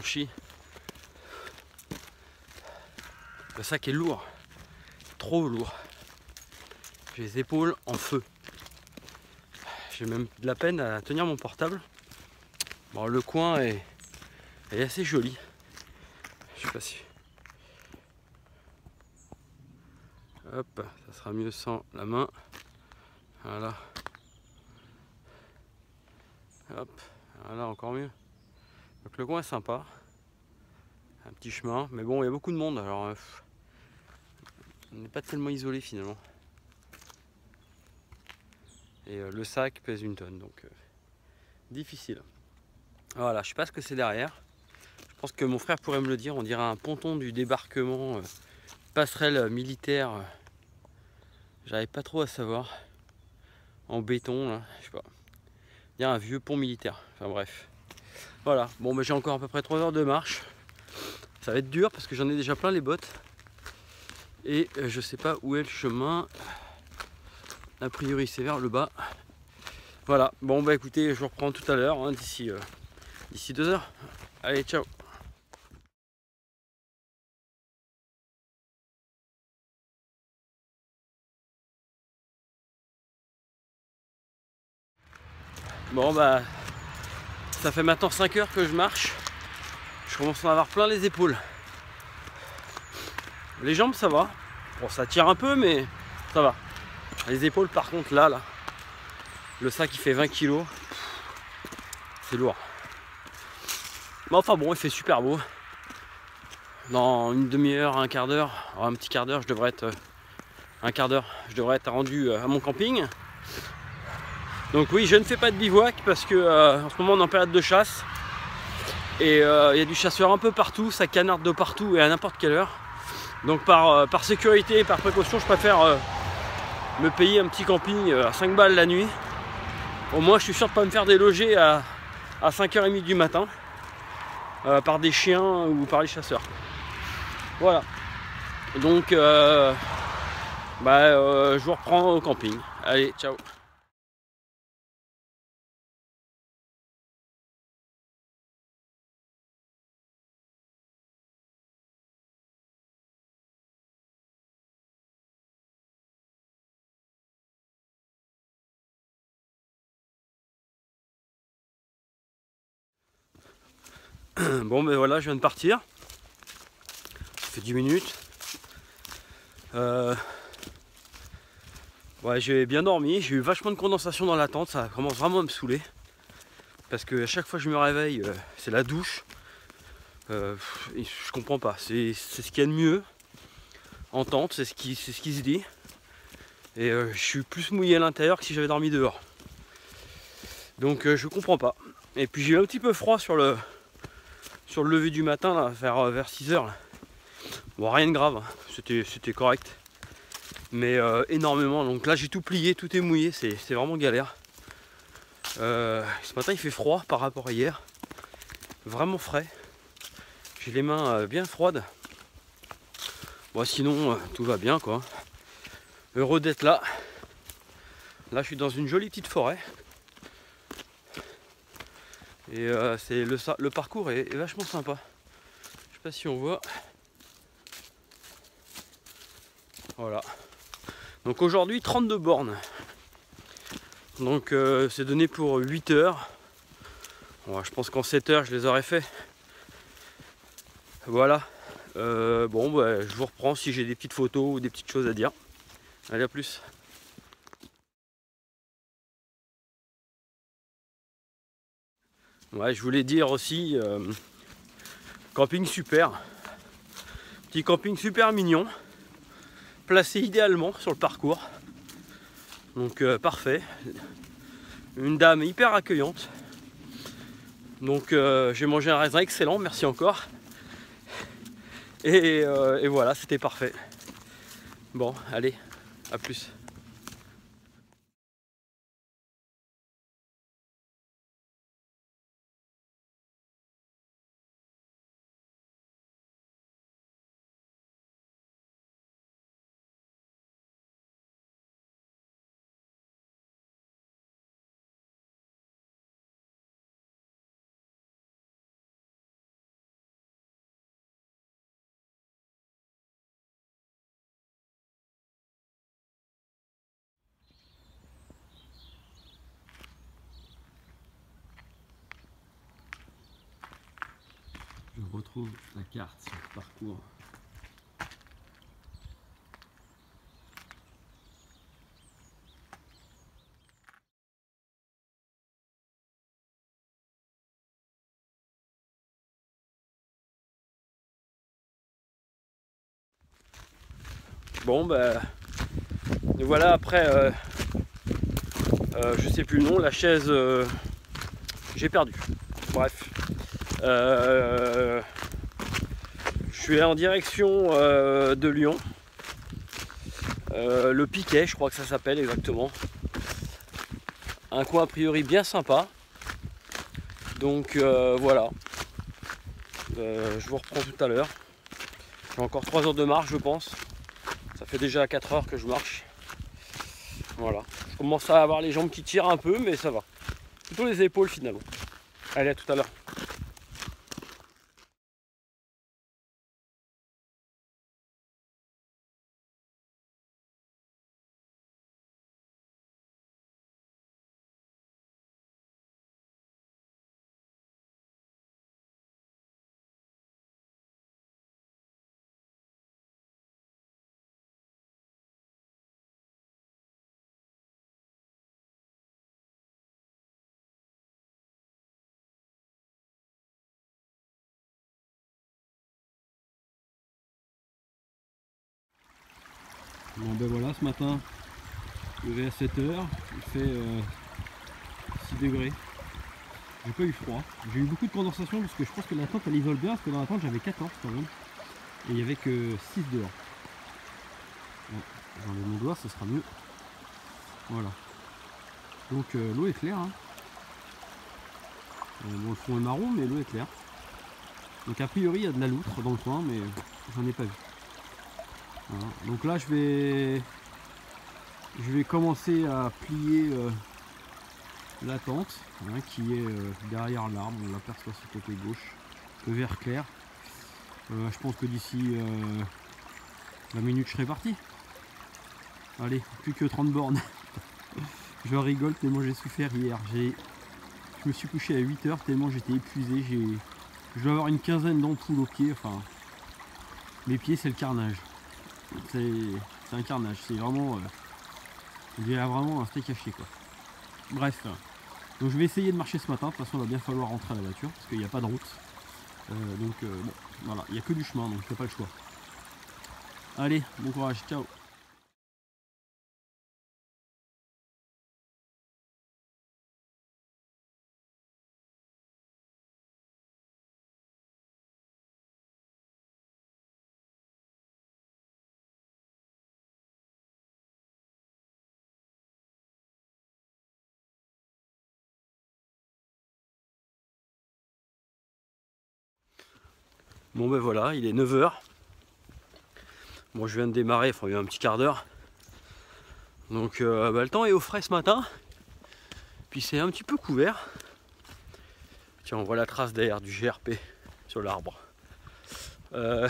chie. Le sac est lourd, trop lourd. J'ai les épaules en feu. J'ai même de la peine à tenir mon portable. Bon, le coin est assez joli. Je sais pas si... Hop, ça sera mieux sans la main. Voilà. Hop, voilà, encore mieux. Donc le coin est sympa. Un petit chemin, mais bon, il y a beaucoup de monde, alors on n'est pas tellement isolé finalement. Et le sac pèse une tonne, donc difficile. Voilà, je sais pas ce que c'est derrière. Je pense que mon frère pourrait me le dire. On dirait un ponton du débarquement, passerelle militaire. J'arrive pas trop à savoir. En béton, là, je sais pas. Il y a un vieux pont militaire. Enfin bref. Voilà, bon, mais j'ai encore à peu près 3 heures de marche. Ça va être dur parce que j'en ai déjà plein les bottes. Et je sais pas où est le chemin. A priori c'est vers le bas. Voilà, bon bah écoutez, je vous reprends tout à l'heure, hein, d'ici 2 heures. Allez, ciao. Bon bah ça fait maintenant 5 heures que je marche. Je commence à en avoir plein les épaules. Les jambes ça va. Bon, ça tire un peu mais ça va. Les épaules par contre là le sac il fait 20 kg. C'est lourd. Mais enfin bon, il fait super beau. Dans une demi-heure, un quart d'heure, un petit quart d'heure, je devrais être rendu à mon camping. Donc oui, je ne fais pas de bivouac parce que en ce moment on est en période de chasse. Et il y a du chasseur un peu partout, ça canarde de partout et à n'importe quelle heure. Donc par sécurité et par précaution, je préfère me payer un petit camping à 5 balles la nuit. Au moins je suis sûr de ne pas me faire déloger à 5h30 du matin par des chiens ou par les chasseurs. Voilà. Donc je vous reprends au camping. Allez, ciao. Bon ben voilà, je viens de partir. Ça fait 10 minutes. Ouais, j'ai bien dormi, j'ai eu vachement de condensation dans la tente, ça commence vraiment à me saouler. Parce que à chaque fois que je me réveille, c'est la douche. Je comprends pas, c'est ce qu'il y a de mieux en tente, c'est ce qui se dit. Et je suis plus mouillé à l'intérieur que si j'avais dormi dehors. Donc je comprends pas. Et puis j'ai eu un petit peu froid sur le lever du matin, là, vers 6 h. Bon, rien de grave, hein. C'était correct. Mais énormément. Donc là j'ai tout plié, tout est mouillé, c'est vraiment galère. Ce matin il fait froid par rapport à hier. Vraiment frais. J'ai les mains bien froides. Bon, sinon tout va bien quoi. Heureux d'être là. Là je suis dans une jolie petite forêt. Et le parcours est vachement sympa. Je sais pas si on voit. Voilà. Donc aujourd'hui 32 bornes. Donc c'est donné pour 8 heures. Bon, je pense qu'en 7 heures je les aurais fait. Voilà. Bon bah, je vous reprends si j'ai des petites photos ou des petites choses à dire. Allez, à plus. Ouais, je voulais dire aussi camping super. Petit camping super mignon. Placé idéalement sur le parcours. Donc parfait. Une dame hyper accueillante. Donc j'ai mangé un raisin excellent, merci encore. Et voilà, c'était parfait. Bon, allez, à plus. Je retrouve la carte sur le parcours. Bon bah nous voilà après je sais plus le nom, la chaise j'ai perdu. Bref. Je suis en direction de Lyon. Le Piquet, je crois que ça s'appelle exactement. Un coin a priori bien sympa. Donc voilà. Je vous reprends tout à l'heure. J'ai encore 3 heures de marche je pense. Ça fait déjà 4 heures que je marche. Voilà. Je commence à avoir les jambes qui tirent un peu mais ça va. Plutôt les épaules finalement. Allez, à tout à l'heure. Bon ben voilà, ce matin, levé à 7 h, il fait 6 degrés. J'ai pas eu froid. J'ai eu beaucoup de condensation parce que je pense que la tente elle isole bien, parce que dans la tente j'avais 14 quand même. Et il n'y avait que 6 dehors. Bon, j'enlève mon doigt, ce sera mieux. Voilà. Donc l'eau est claire. Hein. Bon, le fond est marron, mais l'eau est claire. Donc a priori il y a de la loutre dans le coin, mais j'en ai pas vu. Voilà. Donc là je vais commencer à plier la tente hein, qui est derrière l'arbre, on l'aperçoit sur le côté gauche, le vert clair. Je pense que d'ici 20 minutes je serai parti. Allez, plus que 30 bornes. Je rigole tellement j'ai souffert hier. Je me suis couché à 8 h tellement j'étais épuisé. Je dois avoir une quinzaine d'ampoules aux pieds. Enfin, mes pieds c'est le carnage. C'est un carnage. C'est vraiment, il y a vraiment un steak haché quoi. Bref. Donc je vais essayer de marcher ce matin. De toute façon il va bien falloir rentrer à la voiture parce qu'il n'y a pas de route. Bon, voilà, il n'y a que du chemin donc je n'ai pas le choix. Allez, bon courage, ciao. Bon ben voilà, il est 9 h. Bon je viens de démarrer, il y a un petit quart d'heure. Donc le temps est au frais ce matin. Puis c'est un petit peu couvert. Tiens, on voit la trace d'air du GRP sur l'arbre. Quoi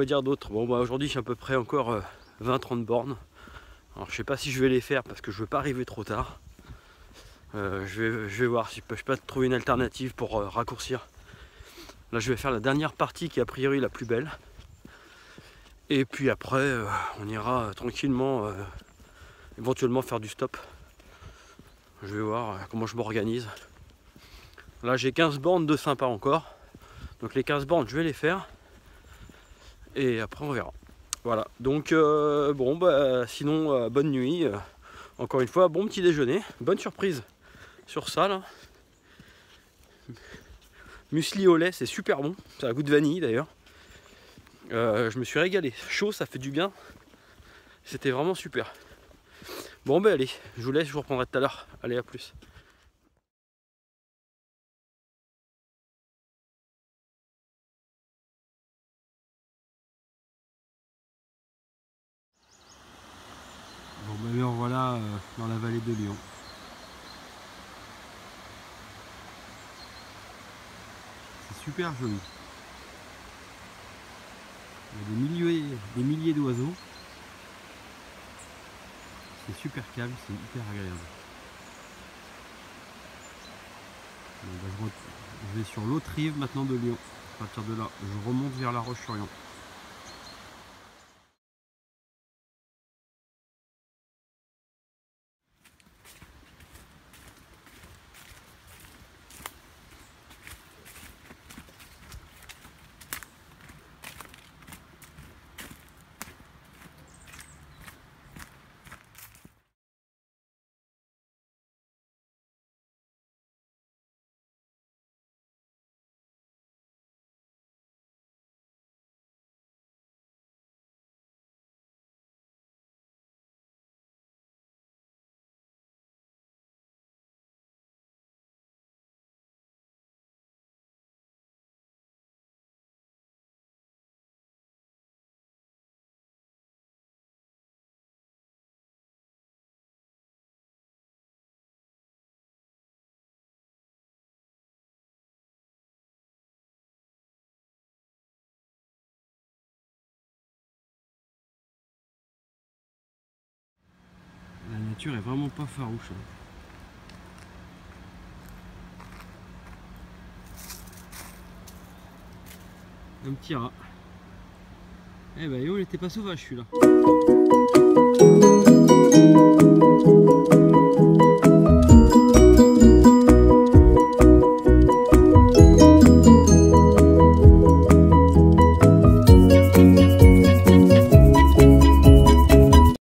dire d'autre? Bon bah aujourd'hui j'ai à peu près encore 20-30 bornes. Alors je sais pas si je vais les faire parce que je veux pas arriver trop tard. Je vais voir si je peux pas trouver une alternative pour raccourcir. Là je vais faire la dernière partie qui est a priori la plus belle. Et puis après on ira tranquillement éventuellement faire du stop. Je vais voir comment je m'organise. Là j'ai 15 bornes de sympa encore. Donc les 15 bornes je vais les faire. Et après on verra. Voilà. Donc bon bah sinon bonne nuit. Encore une fois, bon petit déjeuner. Bonne surprise sur ça là. Muesli au lait, c'est super bon. Ça a goût de vanille d'ailleurs. Je me suis régalé. Chaud, ça fait du bien. C'était vraiment super. Bon ben allez, je vous laisse, je vous reprendrai tout à l'heure. Allez, à plus. Bon ben me revoilà dans la vallée de Lyon. C'est super joli. Il y a des milliers d'oiseaux. C'est super calme, c'est hyper agréable. Bon, ben, Je vais sur l'autre rive maintenant de Lyon. À partir de là, je remonte vers La Roche-sur-Yon. La nature est vraiment pas farouche. Un petit rat. Eh ben, il était pas sauvage celui-là.